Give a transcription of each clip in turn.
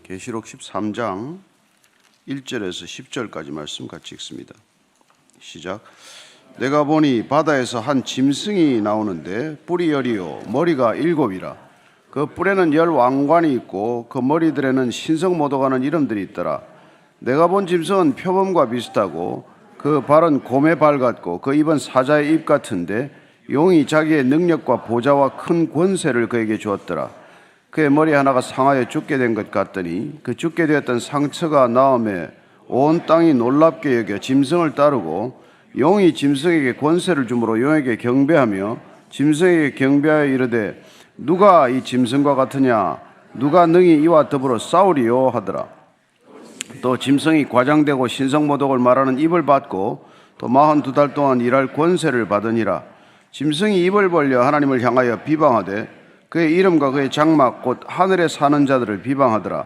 계시록 13장 1절에서 10절까지 말씀 같이 읽습니다. 시작. 내가 보니 바다에서 한 짐승이 나오는데 뿔이 10이요 머리가 7이라. 그 뿔에는 10 왕관이 있고 그 머리들에는 신성모독하는 이름들이 있더라. 내가 본 짐승은 표범과 비슷하고 그 발은 곰의 발 같고 그 입은 사자의 입 같은데 용이 자기의 능력과 보좌와 큰 권세를 그에게 주었더라. 그의 머리 하나가 상하여 죽게 된 것 같더니 그 죽게 되었던 상처가 나음에 온 땅이 놀랍게 여겨 짐승을 따르고 용이 짐승에게 권세를 주므로 용에게 경배하며 짐승에게 경배하여 이르되 누가 이 짐승과 같으냐 누가 능히 이와 더불어 싸우리요 하더라. 또 짐승이 과장되고 신성모독을 말하는 입을 받고 또 42달 동안 일할 권세를 받으니라. 짐승이 입을 벌려 하나님을 향하여 비방하되 그의 이름과 그의 장막 곧 하늘에 사는 자들을 비방하더라.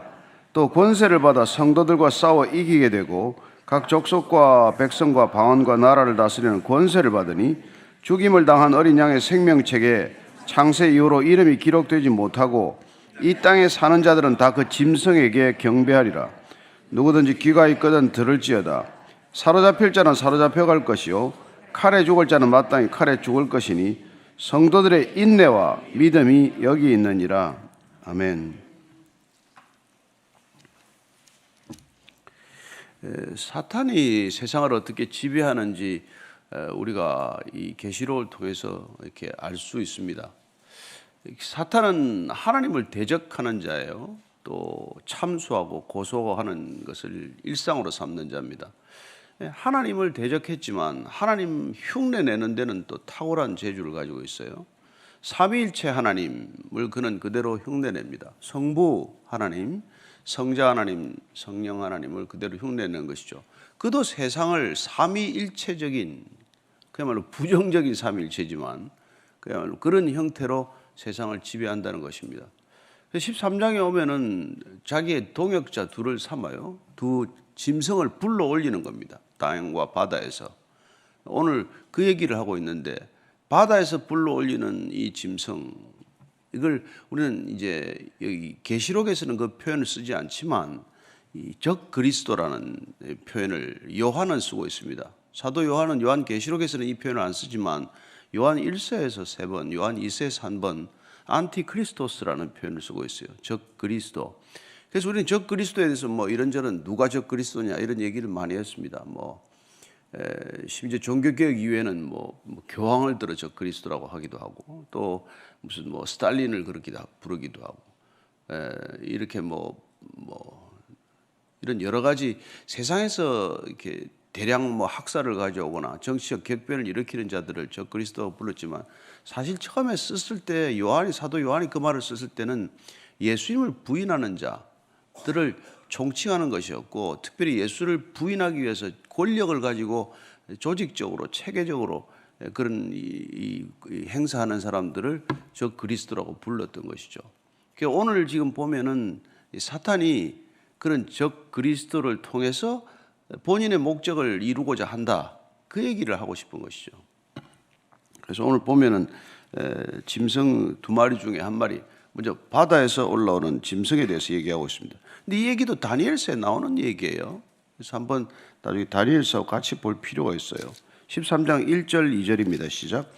또 권세를 받아 성도들과 싸워 이기게 되고 각 족속과 백성과 방언과 나라를 다스리는 권세를 받으니 죽임을 당한 어린 양의 생명책에 창세 이후로 이름이 기록되지 못하고 이 땅에 사는 자들은 다 그 짐승에게 경배하리라. 누구든지 귀가 있거든 들을지어다. 사로잡힐 자는 사로잡혀 갈 것이요 칼에 죽을 자는 마땅히 칼에 죽을 것이니 성도들의 인내와 믿음이 여기 있느니라. 아멘. 사탄이 세상을 어떻게 지배하는지 우리가 이 계시록을 통해서 이렇게 알 수 있습니다. 사탄은 하나님을 대적하는 자예요. 또 참수하고 고소하는 것을 일상으로 삼는 자입니다. 하나님을 대적했지만 하나님 흉내내는 데는 또 탁월한 재주를 가지고 있어요. 삼위일체 하나님을 그는 그대로 흉내냅니다. 성부 하나님, 성자 하나님, 성령 하나님을 그대로 흉내내는 것이죠. 그도 세상을 삼위일체적인 그야말로 부정적인 삼위일체지만 그야말로 그런 형태로 세상을 지배한다는 것입니다. 13장에 오면은 자기의 동역자 둘을 삼아요. 두 짐승을 불러 올리는 겁니다. 땅과 바다에서. 오늘 그 얘기를 하고 있는데 바다에서 불러 올리는 이 짐승, 이걸 우리는 이제 여기 계시록에서는 그 표현을 쓰지 않지만 이 적 그리스도라는 표현을 요한은 쓰고 있습니다. 사도 요한은 요한 계시록에서는 이 표현을 안 쓰지만 요한 1서에서 3번, 요한 2서에서 1번 안티크리스토스라는 표현을 쓰고 있어요. 적 그리스도. 그래서 우리는 적 그리스도에 대해서 뭐 이런저런 누가 적 그리스도냐 이런 얘기를 많이 했습니다. 심지어 종교개혁 이후에는 교황을 들어 적 그리스도라고 하기도 하고 또 무슨 스탈린을 그렇게 부르기도 하고 이렇게 이런 여러 가지 세상에서 이렇게 대량 학살을 가져오거나 정치적 격변을 일으키는 자들을 적 그리스도라고 불렀지만 사실 처음에 썼을 때 사도 요한이 그 말을 썼을 때는 예수님을 부인하는 자들을 총칭하는 것이었고 특별히 예수를 부인하기 위해서 권력을 가지고 조직적으로 체계적으로 그런 행사하는 사람들을 적 그리스도라고 불렀던 것이죠. 그러니까 오늘 지금 보면은 사탄이 그런 적 그리스도를 통해서 본인의 목적을 이루고자 한다. 그 얘기를 하고 싶은 것이죠. 그래서 오늘 보면은 짐승 2마리 중에 1마리 먼저 바다에서 올라오는 짐승에 대해서 얘기하고 있습니다. 근데 이 얘기도 다니엘서에 나오는 얘기예요. 그래서 한번 나중에 다니엘서와 같이 볼 필요가 있어요. 13장 1절 2절입니다. 시작.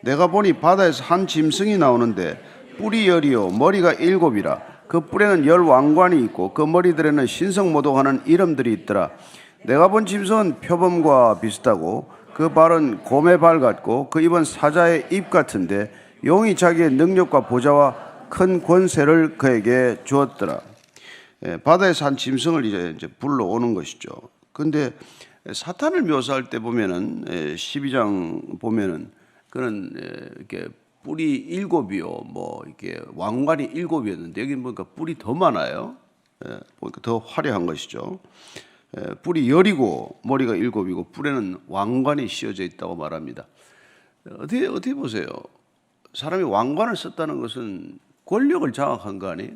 내가 보니 바다에서 한 짐승이 나오는데 뿔이 10이요 머리가 7이라. 그 뿔에는 10 왕관이 있고 그 머리들에는 신성모독하는 이름들이 있더라. 내가 본 짐승은 표범과 비슷하고 그 발은 곰의 발 같고 그 입은 사자의 입 같은데 용이 자기의 능력과 보좌와 큰 권세를 그에게 주었더라. 바다에서 한 짐승을 이제 불러오는 것이죠. 근데 사탄을 묘사할 때 보면은 12장 보면은 그는 이렇게 뿔이 7이요 이렇게 왕관이 7이었는데 여기 보니까 뿔이 더 많아요. 보니까 더 화려한 것이죠. 뿔이 10이고 머리가 7이고 뿔에는 왕관이 씌어져 있다고 말합니다. 어떻게 보세요? 사람이 왕관을 썼다는 것은 권력을 장악한 거 아니에요?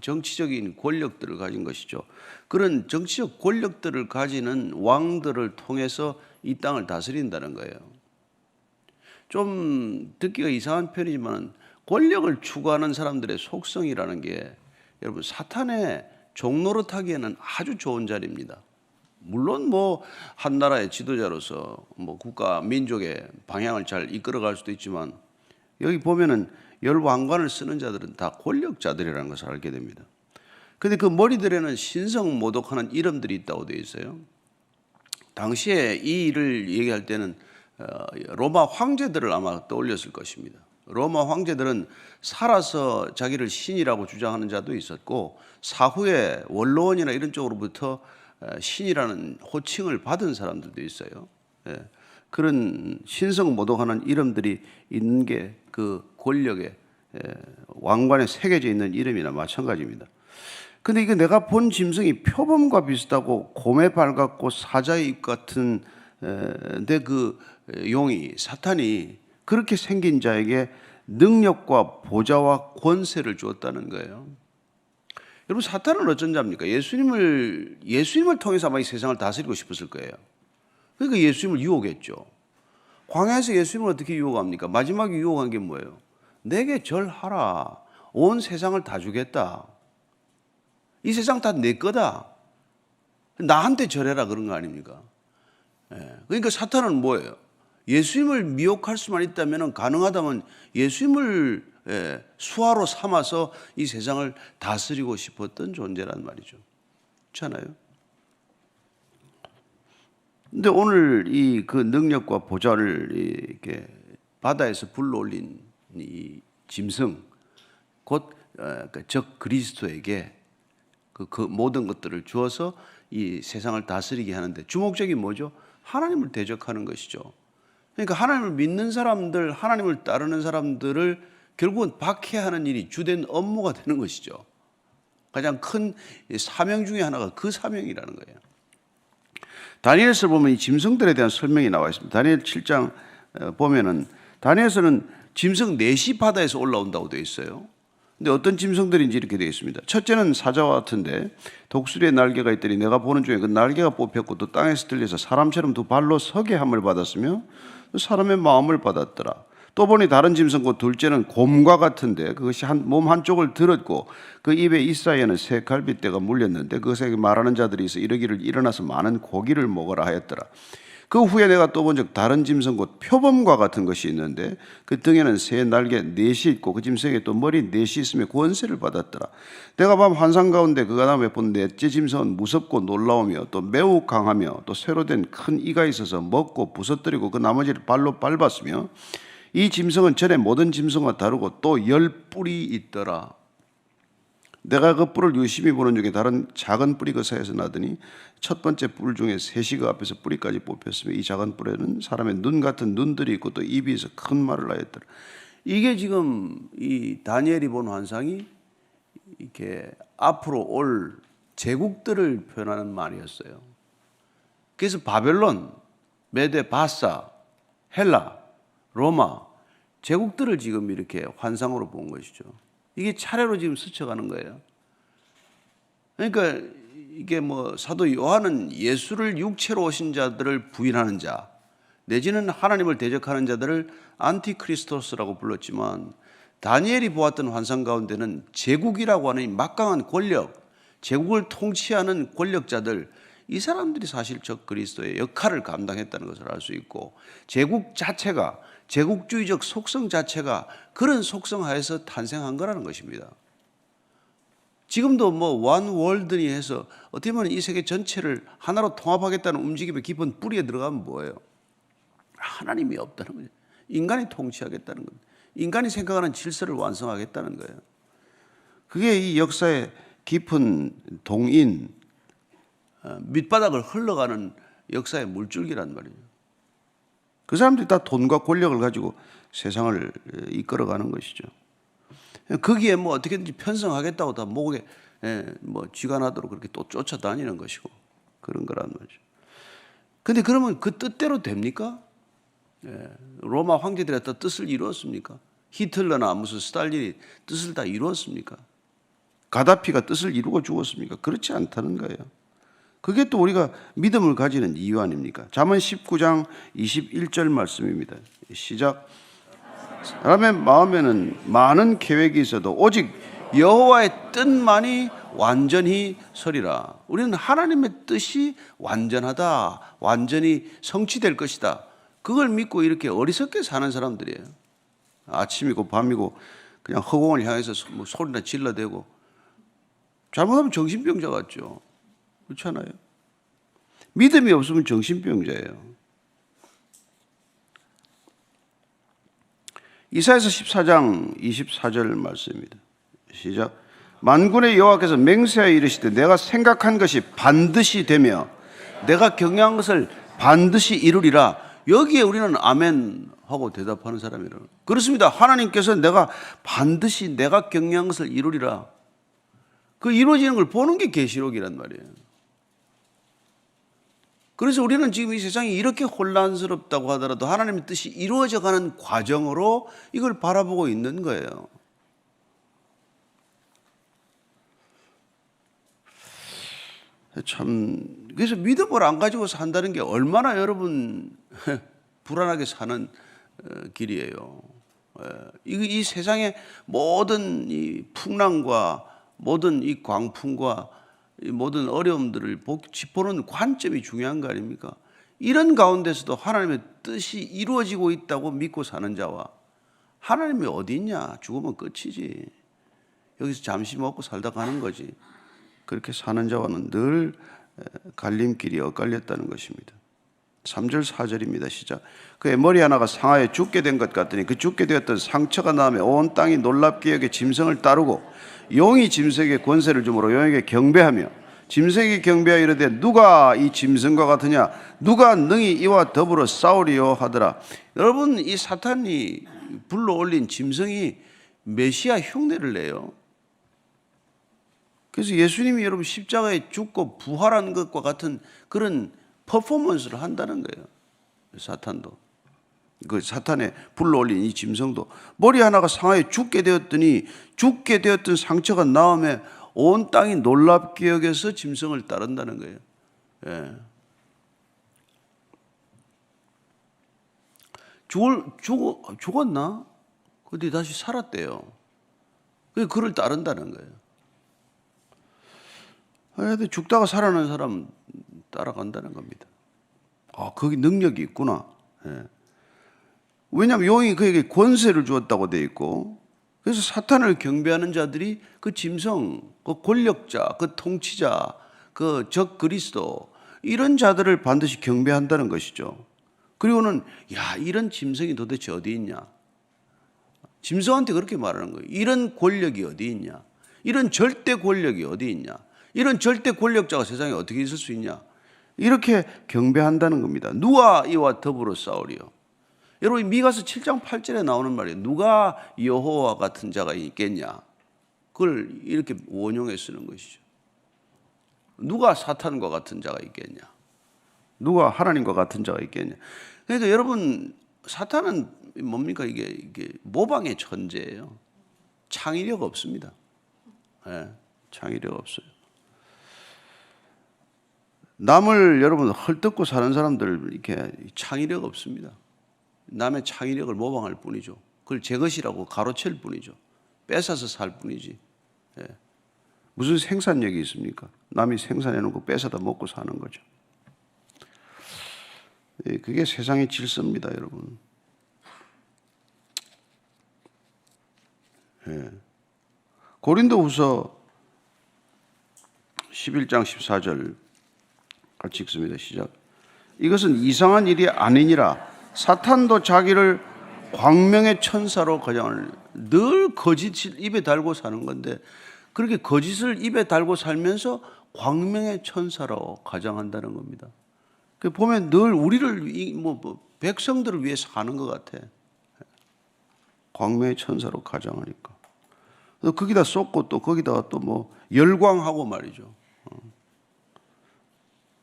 정치적인 권력들을 가진 것이죠. 그런 정치적 권력들을 가지는 왕들을 통해서 이 땅을 다스린다는 거예요. 좀 듣기가 이상한 편이지만 권력을 추구하는 사람들의 속성이라는 게 여러분 사탄의 종노릇하기에는 아주 좋은 자리입니다. 물론 뭐 한 나라의 지도자로서 뭐 국가 민족의 방향을 잘 이끌어갈 수도 있지만 여기 보면은 열 왕관을 쓰는 자들은 다 권력자들이라는 것을 알게 됩니다. 그런데 그 머리들에는 신성모독하는 이름들이 있다고 되어 있어요. 당시에 이 일을 얘기할 때는 로마 황제들을 아마 떠올렸을 것입니다. 로마 황제들은 살아서 자기를 신이라고 주장하는 자도 있었고 사후에 원로원이나 이런 쪽으로부터 신이라는 호칭을 받은 사람들도 있어요. 그런 신성모독하는 이름들이 있는 게 그 권력의 왕관에 새겨져 있는 이름이나 마찬가지입니다. 근데 이게 내가 본 짐승이 표범과 비슷하고 곰에 발 같고 사자의 입 같은 데 그 용이 사탄이 그렇게 생긴 자에게 능력과 보좌와 권세를 주었다는 거예요. 여러분 사탄은 어쩐 자입니까? 예수님을 통해서 아마 이 세상을 다스리고 싶었을 거예요. 그러니까 예수님을 유혹했죠. 광야에서 예수님을 어떻게 유혹합니까? 마지막에 유혹한 게 뭐예요? 내게 절하라. 온 세상을 다 주겠다. 이 세상 다 내 거다. 나한테 절해라 그런 거 아닙니까? 그러니까 사탄은 뭐예요? 예수님을 미혹할 수만 있다면 가능하다면 예수님을 수하로 삼아서 이 세상을 다스리고 싶었던 존재란 말이죠. 그렇잖아요? 근데 오늘 이 그 능력과 보좌를 이렇게 바다에서 불러올린 이 짐승, 곧 적 그리스도에게 그 모든 것들을 주어서 이 세상을 다스리게 하는데 주목적인 뭐죠? 하나님을 대적하는 것이죠. 그러니까 하나님을 믿는 사람들, 하나님을 따르는 사람들을 결국은 박해하는 일이 주된 업무가 되는 것이죠. 가장 큰 사명 중에 하나가 그 사명이라는 거예요. 다니엘서를 보면 이 짐승들에 대한 설명이 나와 있습니다. 다니엘 7장 보면은 다니엘서는 짐승 넷이 바다에서 올라온다고 되어 있어요. 근데 어떤 짐승들인지 이렇게 되어 있습니다. 첫째는 사자와 같은데 독수리의 날개가 있더니 내가 보는 중에 그 날개가 뽑혔고 또 땅에서 들려서 사람처럼 두 발로 서게 함을 받았으며 사람의 마음을 받았더라. 또 보니 다른 짐승 곧 둘째는 곰과 같은데 그것이 몸 한쪽을 들었고 그 입에 이사이에는 새 갈빗대가 물렸는데 그것에게 말하는 자들이 있어 이르기를 일어나서 많은 고기를 먹으라 하였더라. 그 후에 내가 또 본즉 다른 짐승 곧 표범과 같은 것이 있는데 그 등에는 새 날개 넷이 있고 그 짐승에 또 머리 넷이 있으며 권세를 받았더라. 내가 밤 환상 가운데 그가 다음에 본 넷째 짐승은 무섭고 놀라우며 또 매우 강하며 또 쇠로 된 큰 이가 있어서 먹고 부서뜨리고 그 나머지를 발로 밟았으며 이 짐승은 전에 모든 짐승과 다르고 또 10뿔이 있더라. 내가 그 뿔을 유심히 보는 중에 다른 작은 뿔이 그 사이에서 나더니 첫 번째 뿔 중에 셋이 그 앞에서 뿌리까지 뽑혔으며 이 작은 뿔에는 사람의 눈 같은 눈들이 있고 또 입이 있어 큰 말을 하였더라. 이게 지금 이 다니엘이 본 환상이 이렇게 앞으로 올 제국들을 표현하는 말이었어요. 그래서 바벨론, 메데, 바사, 헬라, 로마 제국들을 지금 이렇게 환상으로 본 것이죠. 이게 차례로 지금 스쳐가는 거예요. 그러니까 이게 뭐 사도 요한은 예수를 육체로 오신 자들을 부인하는 자 내지는 하나님을 대적하는 자들을 안티크리스토스라고 불렀지만 다니엘이 보았던 환상 가운데는 제국이라고 하는 이 막강한 권력, 제국을 통치하는 권력자들 이 사람들이 사실 적 그리스도의 역할을 감당했다는 것을 알 수 있고 제국 자체가 제국주의적 속성 자체가 그런 속성 하에서 탄생한 거라는 것입니다. 지금도 뭐 원 월드니 해서 어떻게 보면 이 세계 전체를 하나로 통합하겠다는 움직임의 깊은 뿌리에 들어가면 뭐예요? 하나님이 없다는 거예요. 인간이 통치하겠다는 거예요. 인간이 생각하는 질서를 완성하겠다는 거예요. 그게 이 역사의 깊은 동인 밑바닥을 흘러가는 역사의 물줄기란 말이에요. 그 사람들이 다 돈과 권력을 가지고 세상을 이끌어가는 것이죠. 거기에 뭐 어떻게든지 편성하겠다고 다 목에 뭐 쥐가 나도록 그렇게 또 쫓아다니는 것이고 그런 거란 말이죠. 근데 그러면 그 뜻대로 됩니까? 로마 황제들의 뜻을 이루었습니까? 히틀러나 무슨 스탈린이 뜻을 다 이루었습니까? 가다피가 뜻을 이루고 죽었습니까? 그렇지 않다는 거예요. 그게 또 우리가 믿음을 가지는 이유 아닙니까? 잠언 19장 21절 말씀입니다. 시작. 사람의 마음에는 많은 계획이 있어도 오직 여호와의 뜻만이 완전히 서리라. 우리는 하나님의 뜻이 완전하다, 완전히 성취될 것이다, 그걸 믿고 이렇게 어리석게 사는 사람들이에요. 아침이고 밤이고 그냥 허공을 향해서 뭐 소리나 질러대고, 잘못하면 정신병자 같죠. 그렇잖아요. 믿음이 없으면 정신병자예요. 이사야서 14장 24절 말씀입니다. 시작. 만군의 여호와께서 맹세하여 이르시되 내가 생각한 것이 반드시 되며 내가 경영한 것을 반드시 이루리라. 여기에 우리는 아멘 하고 대답하는 사람이라. 그렇습니다. 하나님께서 내가 반드시 내가 경영한 것을 이루리라. 그 이루어지는 걸 보는 게 계시록이란 말이에요. 그래서 우리는 지금 이 세상이 이렇게 혼란스럽다고 하더라도 하나님의 뜻이 이루어져가는 과정으로 이걸 바라보고 있는 거예요. 참, 그래서 믿음을 안 가지고 산다는 게 얼마나 여러분 불안하게 사는 길이에요. 이 세상의 모든 이 풍랑과 모든 이 광풍과 이 모든 어려움들을 짚어놓는 관점이 중요한 거 아닙니까? 이런 가운데서도 하나님의 뜻이 이루어지고 있다고 믿고 사는 자와, 하나님이 어디 있냐, 죽으면 끝이지, 여기서 잠시 먹고 살다 가는 거지, 그렇게 사는 자와는 늘 갈림길이 엇갈렸다는 것입니다. 3절 4절입니다. 시작. 그의 머리 하나가 상하여 죽게 된 것 같더니 그 죽게 되었던 상처가 나음에 온 땅이 놀랍게 여겨 짐승을 따르고 용이 짐승에게 권세를 주므로 용에게 경배하며 짐승에게 경배하여 이르되 누가 이 짐승과 같으냐, 누가 능히 이와 더불어 싸우리요 하더라. 여러분, 이 사탄이 불러올린 짐승이 메시아 흉내를 내요. 그래서 예수님이 여러분 십자가에 죽고 부활한 것과 같은 그런 퍼포먼스를 한다는 거예요. 사탄도, 그 사탄에 불러올린 이 짐승도 머리 하나가 상하여 죽게 되었더니 죽게 되었던 상처가 나음에 온 땅이 놀랍게 여겨서 짐승을 따른다는 거예요. 예. 죽었나? 근데 다시 살았대요. 그를 따른다는 거예요. 하여튼 죽다가 살아난 사람 따라간다는 겁니다. 거기 능력이 있구나. 예. 왜냐하면 용이 그에게 권세를 주었다고 되어 있고, 그래서 사탄을 경배하는 자들이 그 짐승, 그 권력자, 그 통치자, 그 적 그리스도, 이런 자들을 반드시 경배한다는 것이죠. 그리고는 이런 짐승이 도대체 어디 있냐, 짐승한테 그렇게 말하는 거예요. 이런 권력이 어디 있냐, 이런 절대 권력이 어디 있냐, 이런 절대 권력자가 세상에 어떻게 있을 수 있냐, 이렇게 경배한다는 겁니다. 누가 이와 더불어 싸우리요. 여러분, 미가서 7장 8절에 나오는 말이에요. 누가 여호와 같은 자가 있겠냐, 그걸 이렇게 원용해 쓰는 것이죠. 누가 사탄과 같은 자가 있겠냐, 누가 하나님과 같은 자가 있겠냐. 그러니까 여러분, 사탄은 뭡니까? 이게 모방의 천재예요. 창의력 없습니다. 네, 창의력 없어요. 남을 여러분 헐뜯고 사는 사람들 이렇게 창의력 없습니다. 남의 창의력을 모방할 뿐이죠. 그걸 제 것이라고 가로챌 뿐이죠. 뺏어서 살 뿐이지. 예. 무슨 생산력이 있습니까? 남이 생산해놓고 뺏어다 먹고 사는 거죠. 예, 그게 세상의 질서입니다, 여러분. 예. 고린도후서 11장 14절 같이 읽습니다. 시작. 이것은 이상한 일이 아니니라. 사탄도 자기를 광명의 천사로 가장을, 늘 거짓을 입에 달고 사는 건데 그렇게 거짓을 입에 달고 살면서 광명의 천사로 가장한다는 겁니다. 그 보면 늘 우리를 백성들을 위해 사는 것 같아. 광명의 천사로 가장하니까. 거기다 쏟고 또 거기다가 또 열광하고 말이죠.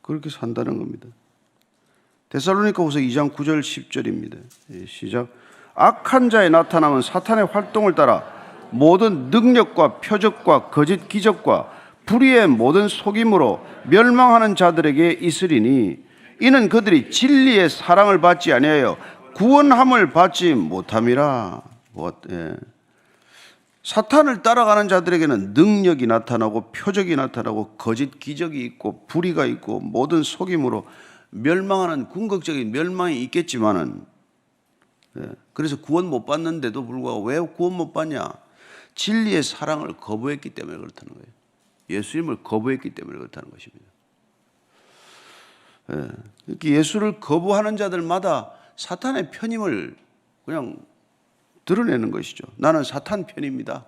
그렇게 산다는 겁니다. 데살로니가후서 2장 9절 10절입니다. 시작. 악한 자의 나타남은 사탄의 활동을 따라 모든 능력과 표적과 거짓 기적과 불의의 모든 속임으로 멸망하는 자들에게 있으리니 이는 그들이 진리의 사랑을 받지 아니하여 구원함을 받지 못함이라. 사탄을 따라가는 자들에게는 능력이 나타나고 표적이 나타나고 거짓 기적이 있고 불의가 있고 모든 속임으로 멸망하는 궁극적인 멸망이 있겠지만은, 그래서 구원 못 받는데도 불구하고 왜 구원 못 받냐? 진리의 사랑을 거부했기 때문에 그렇다는 거예요. 예수님을 거부했기 때문에 그렇다는 것입니다. 이렇게 예수를 거부하는 자들마다 사탄의 편임을 그냥 드러내는 것이죠. 나는 사탄 편입니다.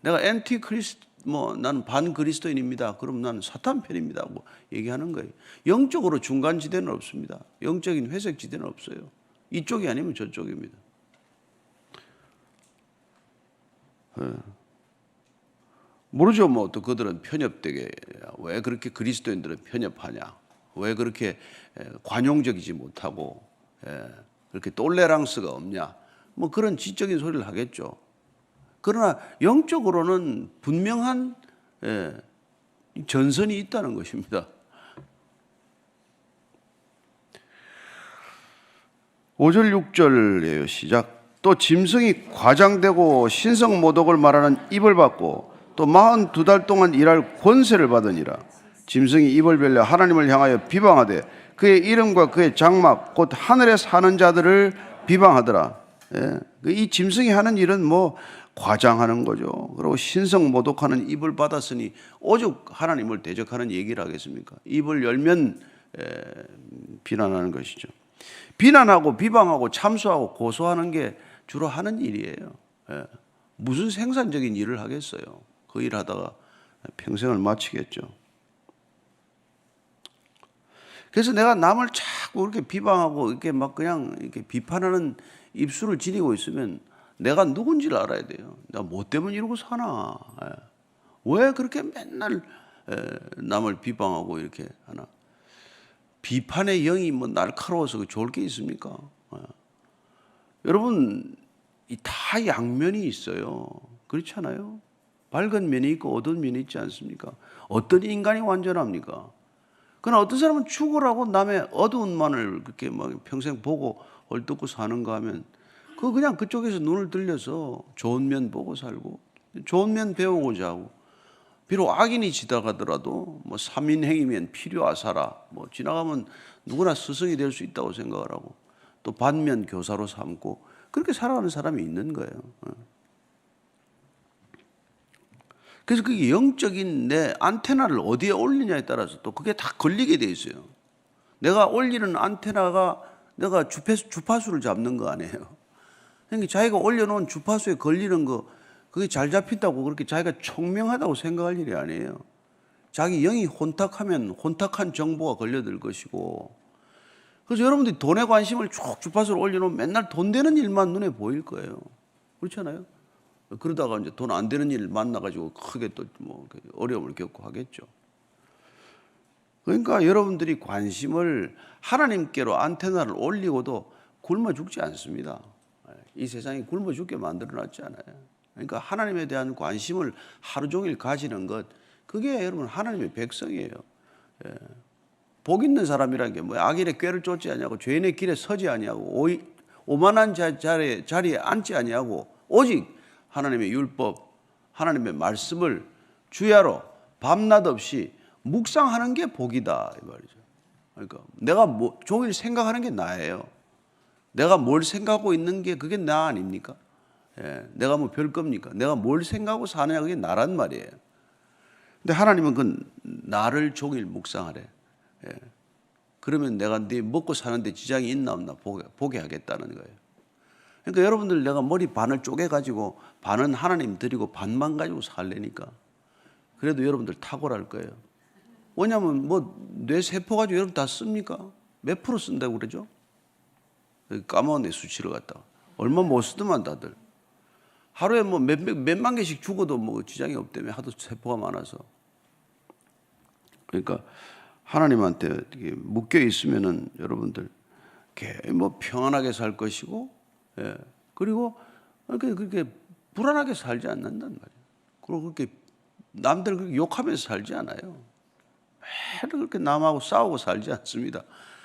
내가 엔티 크리스트, 나는 반 그리스도인입니다. 그럼 나는 사탄 편입니다. 하고 얘기하는 거예요. 영적으로 중간 지대는 없습니다. 영적인 회색 지대는 없어요. 이쪽이 아니면 저쪽입니다. 모르죠. 또 그들은 편협되게, 왜 그렇게 그리스도인들은 편협하냐? 왜 그렇게 관용적이지 못하고 그렇게 똘레랑스가 없냐? 그런 지적인 소리를 하겠죠. 그러나 영적으로는 분명한 전선이 있다는 것입니다. 5절 6절이에요. 시작. 또 짐승이 과장되고 신성모독을 말하는 입을 받고 또 42달 동안 일할 권세를 받으니라. 짐승이 입을 벌려 하나님을 향하여 비방하되 그의 이름과 그의 장막 곧 하늘에 사는 자들을 비방하더라. 이 짐승이 하는 일은 과장하는 거죠. 그리고 신성모독하는 입을 받았으니 오죽 하나님을 대적하는 얘기를 하겠습니까? 입을 열면 비난하는 것이죠. 비난하고 비방하고 참소하고 고소하는 게 주로 하는 일이에요. 무슨 생산적인 일을 하겠어요? 그 일 하다가 평생을 마치겠죠. 그래서 내가 남을 자꾸 이렇게 비방하고 이렇게 그냥 이렇게 비판하는 입술을 지니고 있으면 내가 누군지를 알아야 돼요. 나 뭐 때문에 이러고 사나? 왜 그렇게 맨날 남을 비방하고 이렇게 하나? 비판의 영이 날카로워서 좋을 게 있습니까? 여러분, 다 양면이 있어요. 그렇지 않아요? 밝은 면이 있고 어두운 면이 있지 않습니까? 어떤 인간이 완전합니까? 그러나 어떤 사람은 죽으라고 남의 어두운 면을 그렇게 평생 보고 헐뜯고 사는가 하면 그냥 그쪽에서 눈을 들려서 좋은 면 보고 살고 좋은 면 배우고자 하고, 비록 악인이 지나가더라도 삼인행이면 필요하사라, 지나가면 누구나 스승이 될 수 있다고 생각을 하고 또 반면 교사로 삼고 그렇게 살아가는 사람이 있는 거예요. 그래서 그게 영적인 내 안테나를 어디에 올리냐에 따라서 또 그게 다 걸리게 돼 있어요. 내가 올리는 안테나가 내가 주파수를 잡는 거 아니에요. 그러니까 자기가 올려놓은 주파수에 걸리는 거, 그게 잘 잡힌다고 그렇게 자기가 총명하다고 생각할 일이 아니에요. 자기 영이 혼탁하면 혼탁한 정보가 걸려들 것이고, 그래서 여러분들이 돈에 관심을 쭉 주파수를 올려놓으면 맨날 돈 되는 일만 눈에 보일 거예요. 그렇지 않아요? 그러다가 이제 돈 안 되는 일 만나가지고 크게 또 어려움을 겪고 하겠죠. 그러니까 여러분들이 관심을 하나님께로 안테나를 올리고도 굶어 죽지 않습니다. 이 세상이 굶어 죽게 만들어놨지 않아요. 그러니까 하나님에 대한 관심을 하루 종일 가지는 것, 그게 여러분 하나님의 백성이에요. 복 있는 사람이라는 게 악인의 꾀를 쫓지 아니하고 죄인의 길에 서지 아니하고 오만한 자리에 앉지 아니하고 오직 하나님의 율법, 하나님의 말씀을 주야로 밤낮 없이 묵상하는 게 복이다 이 말이죠. 그러니까 내가 종일 생각하는 게 나예요. 내가 뭘 생각하고 있는 게 그게 나 아닙니까? 내가 별 겁니까? 내가 뭘 생각하고 사느냐, 그게 나란 말이에요. 근데 하나님은 그 나를 종일 묵상하래. 그러면 내가 네 먹고 사는데 지장이 있나 없나 보게 하겠다는 거예요. 그러니까 여러분들, 내가 머리 반을 쪼개가지고 반은 하나님 드리고 반만 가지고 살래니까 그래도 여러분들 탁월할 거예요. 왜냐하면 뇌 세포 가지고 여러분 다 씁니까? 몇 프로 쓴다고 그러죠? 까먹었네, 수치를 갖다가. 얼마 못 쓰더만 다들. 하루에 몇만 개씩 죽어도 지장이 없다며, 하도 세포가 많아서. 그러니까 하나님한테 묶여 있으면은 여러분들 평안하게 살 것이고, 그리고 그렇게 불안하게 살지 않는단 말이에요. 그리고 그렇게 남들 그렇게 욕하면서 살지 않아요. 매일 그렇게 남하고 싸우고 살지 않습니다.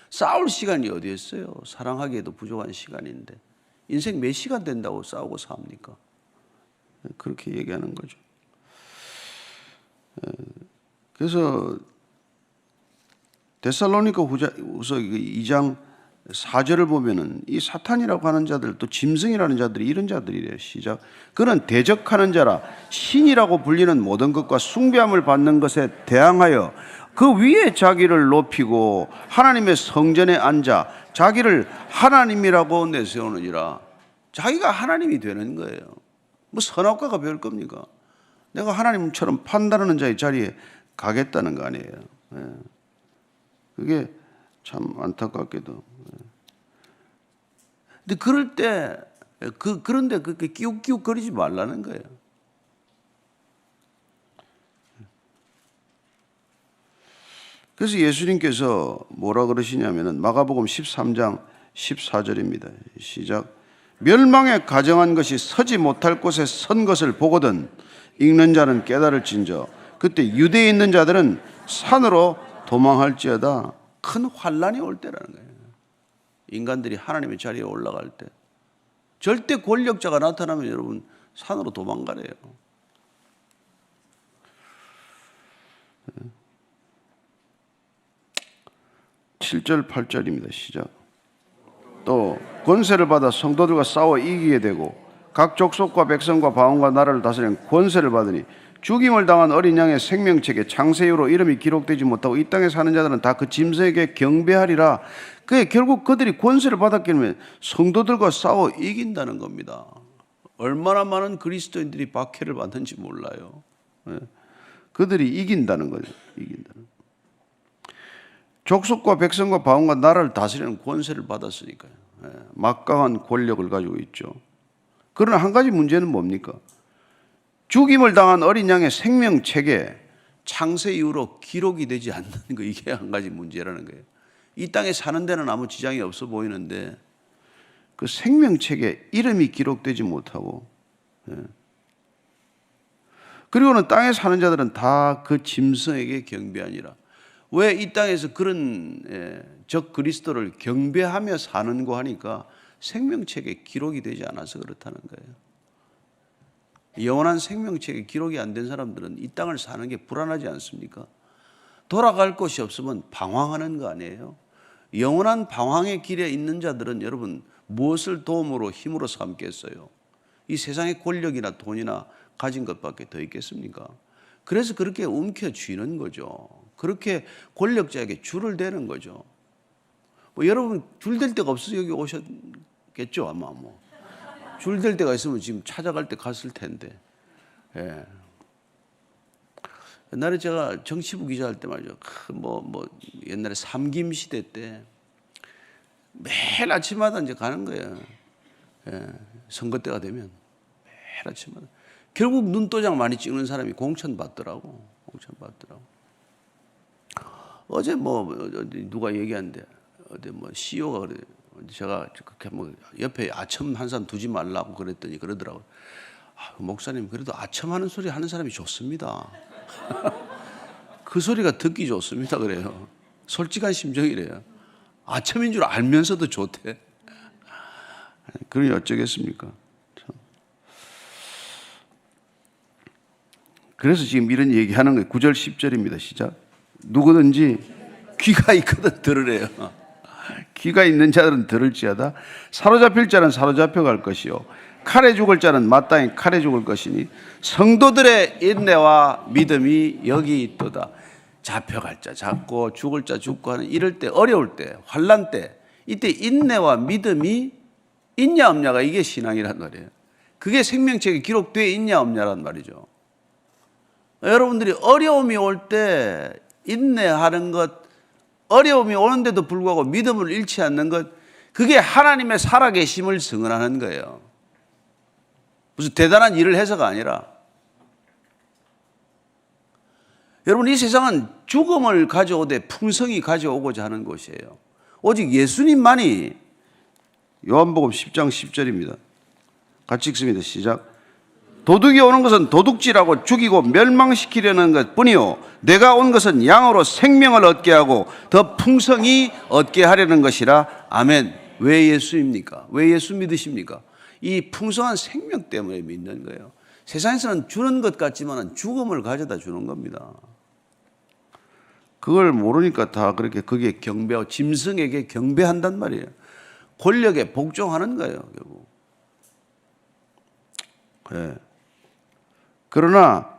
싸울 시간이 어디 있어요? 사랑하기에도 부족한 시간인데 인생 몇 시간 된다고 싸우고 삽니까? 그렇게 얘기하는 거죠. 그래서 데살로니가 후서 2장 4절을 보면은 이 사탄이라고 하는 자들, 또 짐승이라는 자들이 이런 자들이래요. 시작. 그는 대적하는 자라 신이라고 불리는 모든 것과 숭배함을 받는 것에 대항하여 그 위에 자기를 높이고 하나님의 성전에 앉아 자기를 하나님이라고 내세우느니라. 자기가 하나님이 되는 거예요. 뭐 선악과가 별 겁니까? 내가 하나님처럼 판단하는 자의 자리에 가겠다는 거 아니에요. 그게 참 안타깝게도. 근데 그럴 때 그런데 그렇게 끼욱끼욱거리지 말라는 거예요. 그래서 예수님께서 뭐라 그러시냐면은 마가복음 13장 14절입니다. 시작. 멸망에 가정한 것이 서지 못할 곳에 선 것을 보거든 읽는 자는 깨달을진저 그때 유대에 있는 자들은 산으로 도망할지어다. 큰 환란이 올 때라는 거예요. 인간들이 하나님의 자리에 올라갈 때 절대 권력자가 나타나면 여러분 산으로 도망가래요. 7절 8절입니다. 시작. 또 권세를 받아 성도들과 싸워 이기게 되고 각 족속과 백성과 방언과 나라를 다스리는 권세를 받으니 죽임을 당한 어린 양의 생명책에 창세유로 이름이 기록되지 못하고 이 땅에 사는 자들은 다 그 짐승에게 경배하리라. 그게 결국 그들이 권세를 받았기 때문에 성도들과 싸워 이긴다는 겁니다. 얼마나 많은 그리스도인들이 박해를 받는지 몰라요. 그들이 이긴다는 거죠. 이긴다는. 족속과 백성과 방언과 나라를 다스리는 권세를 받았으니까요. 막강한 권력을 가지고 있죠. 그러나 한 가지 문제는 뭡니까? 죽임을 당한 어린 양의 생명책에 창세 이후로 기록이 되지 않는 거, 이게 한 가지 문제라는 거예요. 이 땅에 사는 데는 아무 지장이 없어 보이는데 그 생명책에 이름이 기록되지 못하고, 그리고는 땅에 사는 자들은 다 그 짐승에게 경배하니라. 왜 이 땅에서 그런 적 그리스도를 경배하며 사는고 하니까 생명책에 기록이 되지 않아서 그렇다는 거예요. 영원한 생명책에 기록이 안 된 사람들은 이 땅을 사는 게 불안하지 않습니까? 돌아갈 곳이 없으면 방황하는 거 아니에요? 영원한 방황의 길에 있는 자들은 여러분 무엇을 도움으로 힘으로 삼겠어요? 이 세상의 권력이나 돈이나 가진 것밖에 더 있겠습니까? 그래서 그렇게 움켜쥐는 거죠. 그렇게 권력자에게 줄을 대는 거죠. 뭐 여러분 줄 댈 데가 없어서 여기 오셨겠죠, 아마 뭐. 줄 댈 데가 있으면 지금 찾아갈 때 갔을 텐데. 예. 옛날에 제가 정치부 기자할 때 말이죠. 옛날에 삼김 시대 때 매일 아침마다 이제 가는 거예요. 예. 선거 때가 되면 매일 아침마다. 결국 눈도장 많이 찍는 사람이 공천 받더라고. 공천 받더라고. 어제 누가 얘기하는데 어디 CEO가 그래. 제가 옆에 아첨 한 사람 두지 말라고 그랬더니 그러더라고요. 목사님 그래도 아첨하는 소리 하는 사람이 좋습니다. 그 소리가 듣기 좋습니다 그래요. 솔직한 심정이래요. 아첨인 줄 알면서도 좋대. 그러니 어쩌겠습니까? 그래서 지금 이런 얘기하는 거예요. 9절 10절입니다. 시작. 누구든지 귀가 있거든 들으래요. 귀가 있는 자들은 들을지어다. 사로잡힐 자는 사로잡혀갈 것이요 칼에 죽을 자는 마땅히 칼에 죽을 것이니 성도들의 인내와 믿음이 여기 있도다. 잡혀갈 자 잡고 죽을 자 죽고 하는 이럴 때, 어려울 때, 환난 때, 이때 인내와 믿음이 있냐 없냐가 이게 신앙이란 말이에요. 그게 생명책에 기록되어 있냐 없냐란 말이죠. 여러분들이 어려움이 올 때 인내하는 것, 어려움이 오는데도 불구하고 믿음을 잃지 않는 것, 그게 하나님의 살아계심을 증언하는 거예요. 무슨 대단한 일을 해서가 아니라. 여러분, 이 세상은 죽음을 가져오되 풍성이 가져오고자 하는 곳이에요. 오직 예수님만이, 요한복음 10장 10절입니다. 같이 읽습니다. 시작. 도둑이 오는 것은 도둑질하고 죽이고 멸망시키려는 것뿐이요 내가 온 것은 양으로 생명을 얻게 하고 더 풍성히 얻게 하려는 것이라. 아멘. 왜 예수입니까? 왜 예수 믿으십니까? 이 풍성한 생명 때문에 믿는 거예요. 세상에서는 주는 것 같지만 죽음을 가져다 주는 겁니다. 그걸 모르니까 다 그렇게 거기에 경배하고 짐승에게 경배한단 말이에요. 권력에 복종하는 거예요, 결국. 예. 그러나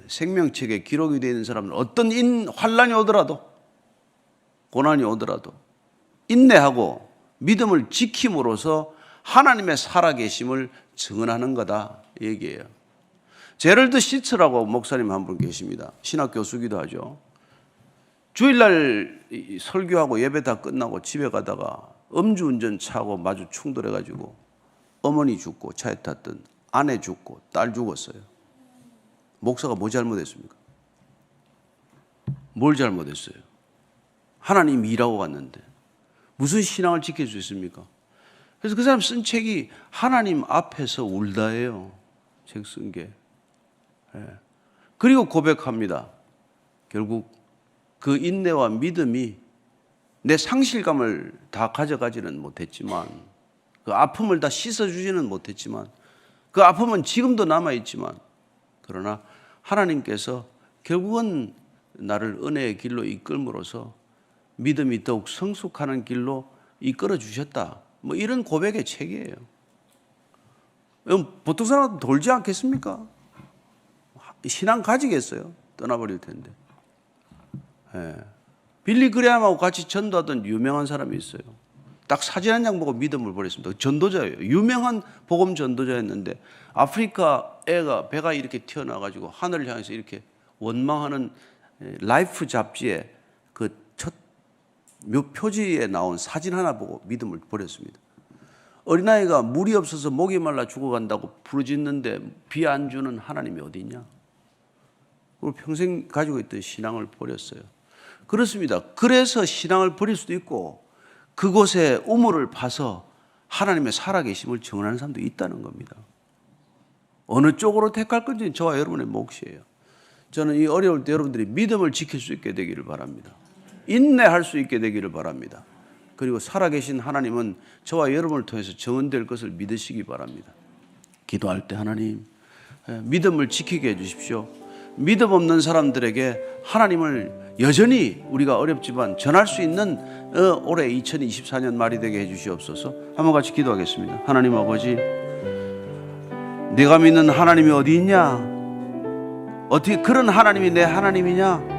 생명책에 기록이 되어 있는 사람은 어떤 환난이 오더라도, 고난이 오더라도 인내하고 믿음을 지킴으로써 하나님의 살아계심을 증언하는 거다 얘기예요. 제럴드 시츠라고 목사님 한 분 계십니다. 신학 교수기도 하죠. 주일날 설교하고 예배 다 끝나고 집에 가다가 음주운전 차고 마주 충돌해가지고 어머니 죽고 차에 탔던 아내 죽고 딸 죽었어요. 목사가 뭐 잘못했습니까? 뭘 잘못했어요? 하나님 일하고 갔는데 무슨 신앙을 지킬 수 있습니까? 그래서 그 사람 쓴 책이 하나님 앞에서 울다예요. 책 쓴 게. 그리고 고백합니다. 결국 그 인내와 믿음이 내 상실감을 다 가져가지는 못했지만, 그 아픔을 다 씻어주지는 못했지만, 그 아픔은 지금도 남아있지만, 그러나 하나님께서 결국은 나를 은혜의 길로 이끌므로써 믿음이 더욱 성숙하는 길로 이끌어 주셨다. 뭐 이런 고백의 책이에요. 보통 사람은 돌지 않겠습니까? 신앙 가지겠어요? 떠나버릴 텐데. 빌리 그레함하고 같이 전도하던 유명한 사람이 있어요. 딱 사진 한 장 보고 믿음을 버렸습니다. 전도자예요. 유명한 복음 전도자였는데 아프리카 애가 배가 이렇게 튀어나와가지고 하늘을 향해서 이렇게 원망하는 라이프 잡지에 그 첫 표지에 나온 사진 하나 보고 믿음을 버렸습니다. 어린아이가 물이 없어서 목이 말라 죽어간다고 부르짖는데 비 안 주는 하나님이 어디 있냐? 그리고 평생 가지고 있던 신앙을 버렸어요. 그렇습니다. 그래서 신앙을 버릴 수도 있고 그곳에 우물을 파서 하나님의 살아계심을 증언하는 사람도 있다는 겁니다. 어느 쪽으로 택할 건지 저와 여러분의 몫이에요. 저는 이 어려울 때 여러분들이 믿음을 지킬 수 있게 되기를 바랍니다. 인내할 수 있게 되기를 바랍니다. 그리고 살아계신 하나님은 저와 여러분을 통해서 증언될 것을 믿으시기 바랍니다. 기도할 때 하나님 믿음을 지키게 해주십시오. 믿음 없는 사람들에게 하나님을 여전히 우리가 어렵지만 전할 수 있는 올해 2024년 말이 되게 해주시옵소서. 한번 같이 기도하겠습니다. 하나님 아버지, 내가 믿는 하나님이 어디 있냐? 어떻게 그런 하나님이 내 하나님이냐?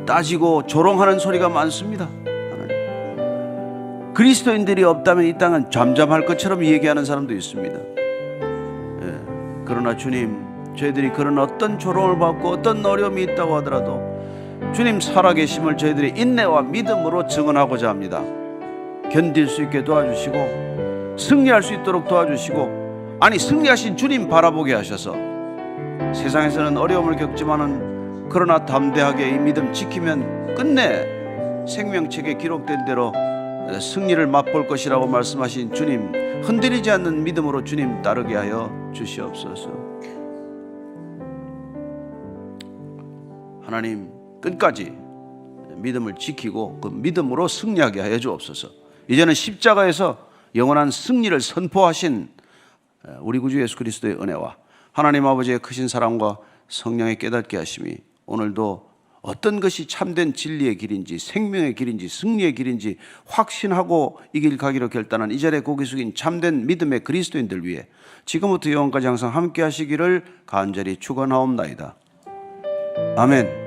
따지고 조롱하는 소리가 많습니다. 하나님. 그리스도인들이 없다면 이 땅은 잠잠할 것처럼 얘기하는 사람도 있습니다. 그러나 주님, 저희들이 그런 어떤 조롱을 받고 어떤 어려움이 있다고 하더라도 주님 살아계심을 저희들이 인내와 믿음으로 증언하고자 합니다. 견딜 수 있게 도와주시고 승리할 수 있도록 도와주시고, 아니 승리하신 주님 바라보게 하셔서 세상에서는 어려움을 겪지만은 그러나 담대하게 이 믿음 지키면 끝내 생명책에 기록된 대로 승리를 맛볼 것이라고 말씀하신 주님, 흔들리지 않는 믿음으로 주님 따르게 하여 주시옵소서. 하나님, 끝까지 믿음을 지키고 그 믿음으로 승리하게 하여 주옵소서. 이제는 십자가에서 영원한 승리를 선포하신 우리 구주 예수 그리스도의 은혜와 하나님 아버지의 크신 사랑과 성령의 깨닫게 하심이 오늘도 어떤 것이 참된 진리의 길인지 생명의 길인지 승리의 길인지 확신하고 이 길 가기로 결단한 이 자리에 고개 숙인 참된 믿음의 그리스도인들 위해 지금부터 영원까지 항상 함께 하시기를 간절히 축원하옵나이다. 아멘.